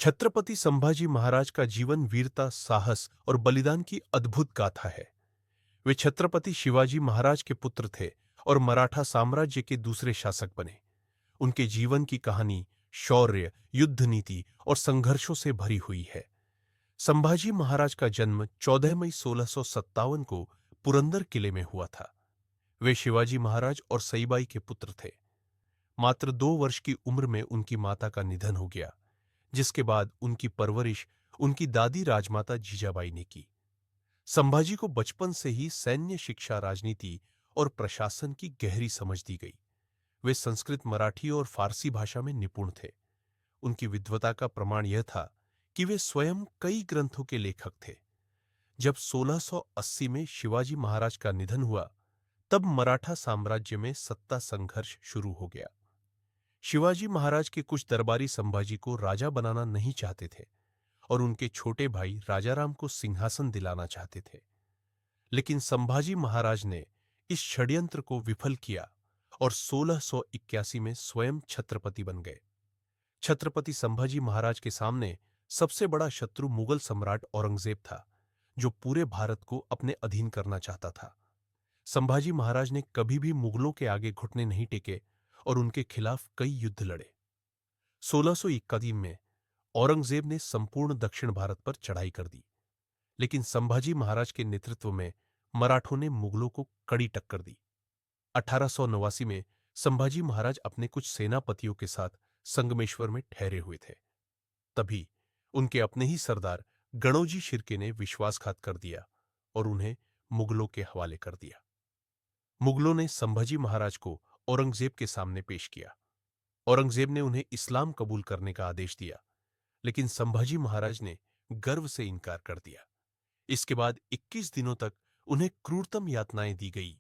छत्रपति संभाजी महाराज का जीवन वीरता, साहस और बलिदान की अद्भुत गाथा है। वे छत्रपति शिवाजी महाराज के पुत्र थे और मराठा साम्राज्य के दूसरे शासक बने। उनके जीवन की कहानी शौर्य, युद्ध नीति और संघर्षों से भरी हुई है। संभाजी महाराज का जन्म 14 मई 1657 को पुरंदर किले में हुआ था। वे शिवाजी महाराज और सईबाई के पुत्र थे। मात्र 2 वर्ष की उम्र में उनकी माता का निधन हो गया, जिसके बाद उनकी परवरिश उनकी दादी राजमाता जीजाबाई ने की। संभाजी को बचपन से ही सैन्य शिक्षा, राजनीति और प्रशासन की गहरी समझ दी गई। वे संस्कृत, मराठी और फारसी भाषा में निपुण थे। उनकी विद्वता का प्रमाण यह था कि वे स्वयं कई ग्रंथों के लेखक थे। जब 1680 में शिवाजी महाराज का निधन हुआ, तब मराठा साम्राज्य में सत्ता संघर्ष शुरू हो गया। शिवाजी महाराज के कुछ दरबारी संभाजी को राजा बनाना नहीं चाहते थे और उनके छोटे भाई राजाराम को सिंहासन दिलाना चाहते थे। लेकिन संभाजी महाराज ने इस षड्यंत्र को विफल किया और 1681 में स्वयं छत्रपति बन गए। छत्रपति संभाजी महाराज के सामने सबसे बड़ा शत्रु मुगल सम्राट औरंगजेब था, जो पूरे भारत को अपने अधीन करना चाहता था। संभाजी महाराज ने कभी भी मुगलों के आगे घुटने नहीं टेके और उनके खिलाफ कई युद्ध लड़े। 1631 में औरंगजेब ने संपूर्ण दक्षिण भारत पर चढ़ाई कर दी, लेकिन संभाजी महाराज के नेतृत्व में मराठों ने मुगलों को कड़ी टक्कर दी। 1889 में संभाजी महाराज अपने कुछ सेनापतियों के साथ संगमेश्वर में ठहरे हुए थे। तभी उनके अपने ही सरदार गणोजी शिर्के ने विश्वासघात कर दिया और उन्हें मुगलों के हवाले कर दिया। मुगलों ने संभाजी महाराज को औरंगजेब के सामने पेश किया। औरंगजेब ने उन्हें इस्लाम कबूल करने का आदेश दिया, लेकिन संभाजी महाराज ने गर्व से इनकार कर दिया। इसके बाद 21 दिनों तक उन्हें क्रूरतम यातनाएं दी गई।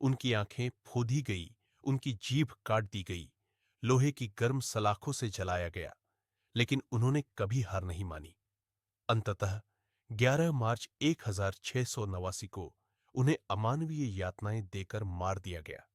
उनकी आंखें फोदी गई, उनकी जीभ काट दी गई, लोहे की गर्म सलाखों से जलाया गया, लेकिन उन्होंने कभी हार नहीं मानी। अंततः 11 मार्च 1689 को उन्हें अमानवीय यातनाएं देकर मार दिया गया।